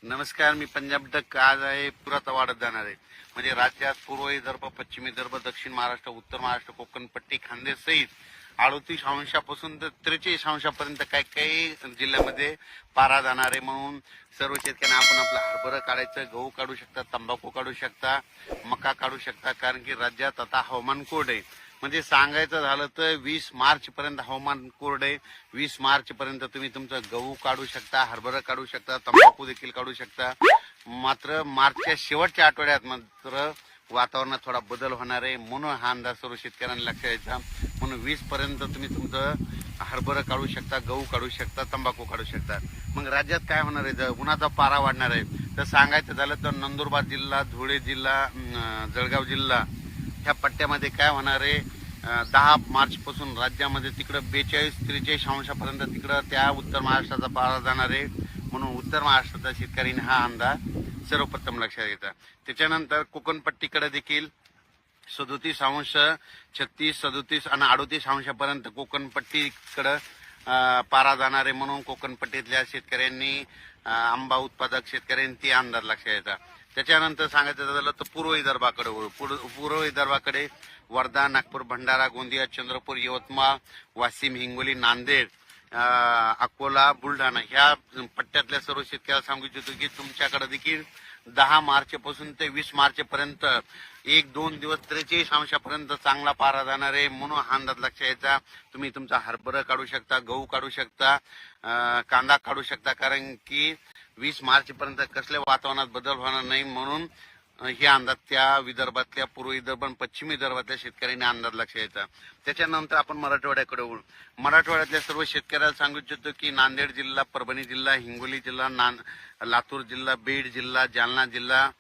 नमस्कार, मी पंजाब डक. आज आहे पुरात वाढत जाणार आहे. म्हणजे राज्यात पूर्व विदर्भ, पश्चिम विदर्भ, दक्षिण महाराष्ट्र, उत्तर महाराष्ट्र, कोकण पट्टी, खानदेश सहित 38 अंशापासून तर 43 अंशापर्यंत काही काही जिल्ह्यामध्ये पारा जाणार आहे. म्हणून सर्व शेतकऱ्यांना आपण आपलं हरभरा काढायचं, गहू काढू शकता, तंबाखू काढू शकता, मका काढू शकता. कारण की राज्यात आता हवामान कोरड आहे. म्हणजे सांगायचं झालं तर 20 मार्च पर्यंत हवामान कोरड आहे. 20 मार्च पर्यंत तुम्ही तुमचं गहू काढू शकता, हरभरा काढू शकता, तंबाखू देखील काढू शकता. मात्र मार्चच्या शेवटच्या आठवड्यात मात्र वातावरणात थोडा बदल होणार आहे. म्हणून हा अंदाज सर्व शेतकऱ्यांना लक्षात द्यायचा. म्हणून 20 पर्यंत तुम्ही तुमचं हरभरा काढू शकता, गहू काढू शकता, तंबाखू काढू शकता. मग राज्यात काय होणार आहे? उन्हाचा पारा वाढणार आहे. तर सांगायचं झालं तर नंदुरबार जिल्हा, धुळे जिल्हा, जळगाव जिल्हा ह्या पट्ट्यामध्ये काय होणार आहे? 10 मार्च पासून राज्यामध्ये तिकडं 42-43 अंशापर्यंत तिकडं त्या उत्तर महाराष्ट्राचा पारा जाणार आहे. म्हणून उत्तर महाराष्ट्राच्या शेतकऱ्यांनी हा अंदाज सर्वप्रथम लक्षात घेतला. त्याच्यानंतर कोकण पट्टीकडे देखील 37 अंश, 36, 37 आणि 38 अंशापर्यंत कोकण पट्टीकडे पारा जाणार आहे. म्हणून कोकण पट्टीतल्या शेतकऱ्यांनी, आंबा उत्पादक शेतकऱ्यांनी ती अंदाज लक्षात घ्यायचा. त्याच्यानंतर सांगायचं झालं तर पूर्व विदर्भाकडे पूर्व विदर्भाकडे वर्धा, नागपूर, भंडारा, गोंदिया, चंद्रपूर, यवतमाळ, वाशिम, हिंगोली, नांदेड, अकोला, बुलढाणा ह्या पट्ट्यातल्या सर्व शेतकऱ्याला सांगू इच्छितो की तुमच्याकडे देखील 10 मार्च पासून ते 20 मार्च पर्यंत 1-2 दिवस 43 अंशापर्यंत चांगला पारा जाणार आहे. म्हणून हा अंदाज लक्षात घ्यायचा. तुम्ही तुमचा हरभरा काढू शकता, गहू काढू शकता, कांदा काढू शकता. कारण की 20 मार्च पर्यंत कसल्या वातावरणात बदल होणार नाही. म्हणून हे अंदाज त्या विदर्भातल्या, पूर्व विदर्भ आणि पश्चिम विदर्भातल्या शेतकऱ्यांनी अंदाज लक्षात घ्यायचा. त्याच्यानंतर आपण मराठवाड्याकडे वळू. मराठवाड्यातल्या सर्व शेतकऱ्याला सांगू इच्छितो की नांदेड जिल्हा, परभणी जिल्हा, हिंगोली जिल्हा, लातूर जिल्हा, बीड जिल्हा, जालना जिल्हा,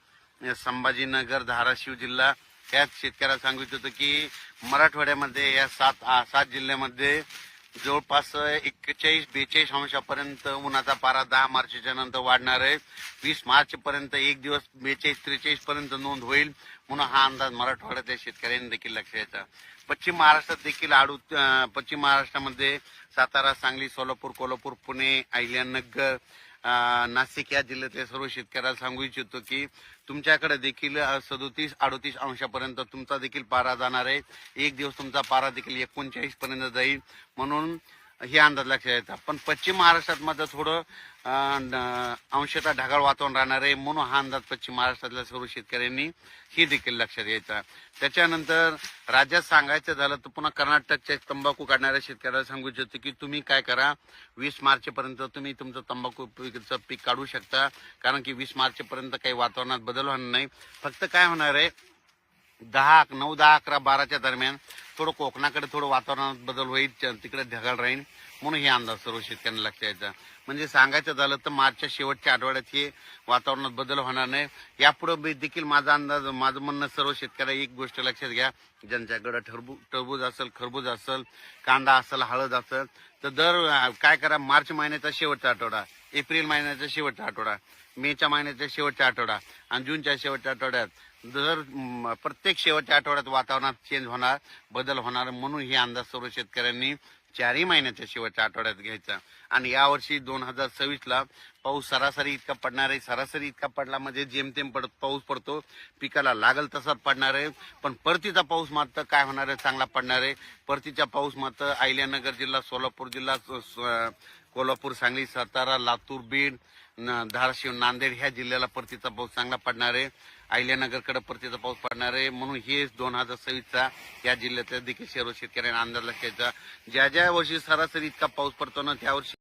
संभाजीनगर, धाराशिव जिल्हा ह्या शेतकऱ्याला सांगू इच्छितो की मराठवाड्यामध्ये या 7 जिल्ह्यामध्ये जवळपास 41-42 अंशापर्यंत उन्हाचा पारा 10 मार्चच्या नंतर वाढणार आहे. 20 मार्च पर्यंत एक दिवस 42-43 पर्यंत नोंद होईल. म्हणून हा अंदाज मराठवाड्यातल्या शेतकऱ्यांनी देखील लक्षात घ्यायचा. पश्चिम महाराष्ट्रात देखील पश्चिम महाराष्ट्रामध्ये सातारा, सांगली, सोलापूर, कोल्हापूर, पुणे, अहिल्यानगर, नाशिक या जिल्ह्यातल्या सर्व शेतकऱ्याला सांगू इच्छितो की तुमच्याकडे देखील 37-38 अंशापर्यंत तुमचा देखील पारा जाणार आहे. एक दिवस तुमचा पारा देखील 39 पर्यंत जाईल. म्हणून हे अंदाज लक्षात घ्यायचा. पण पश्चिम महाराष्ट्रात मात्र थोडं अंशतः ढगाळ वातावरण राहणार आहे. म्हणून हा अंदाज पश्चिम महाराष्ट्रातल्या सर्व शेतकऱ्यांनी हे देखील लक्षात घ्यायचा. त्याच्यानंतर राज्यात सांगायचं झालं तर पुन्हा कर्नाटकच्या तंबाखू काढणाऱ्या शेतकऱ्याला सांगू इच्छितो की तुम्ही काय करा, 20 मार्च पर्यंत तुम्ही तुमचं तंबाखू पीक काढू शकता. कारण की 20 मार्च पर्यंत काही वातावरणात बदल होणार नाही. फक्त काय होणार आहे, 9, 10, 11, 12च्या दरम्यान थोडं कोकणाकडे थोडं वातावरणात बदल होईल, तिकडे ढगाळ राहील. म्हणून हे अंदाज सर्व शेतकऱ्यांना लक्षात द्यायचा. म्हणजे सांगायचं झालं तर मार्चच्या शेवटच्या आठवड्यात हे वातावरणात बदल होणार नाही. यापुढे देखील माझं म्हणणं सर्व शेतकऱ्यांना एक गोष्ट लक्षात घ्या, ज्यांच्याकडे टरबूज असेल, खरबूज असेल, कांदा असेल, हळद असेल, तर काय करा, मार्च महिन्याचा शेवटचा आठवडा, एप्रिल महिन्याचा शेवटचा आठवडा, मेच्या महिन्याच्या शेवटचा आठवडा आणि जूनच्या शेवटच्या आठवड्यात प्रत्येक शेवटच्या आठवड्यात वातावरणात चेंज होणार, बदल होणार. म्हणून हे अंदाज सर्व शेतकऱ्यांनी 4 महिन्याच्या शेवटच्या आठवड्यात घ्यायचा. आणि यावर्षी 2026ला पाऊस सरासरी इतका पडणार आहे. सरासरी इतका पडला म्हणजे जेमतेम पाऊस पडतो, पिकाला लागल तसा पडणार आहे. पण परतीचा पाऊस मात्र काय होणार आहे, चांगला पडणार आहे. परतीचा पाऊस मात्र अहिल्यानगर जिल्हा, सोलापूर जिल्हा, कोल्हापूर, सांगली, सातारा, लातूर, बीड, धाराशिव, नांदेड ह्या जिल्ह्याला परतीचा पाऊस चांगला पडणार आहे. अहिल्यानगरकडे परतीचा पाऊस पडणार आहे. म्हणून हे 2026चा या जिल्ह्यातल्या देखील सर्व शेतकऱ्यांना अंदाज लक्षात घ्यायचा. ज्या वर्षी सरासरी इतका पाऊस पडतो ना, त्या वर्षी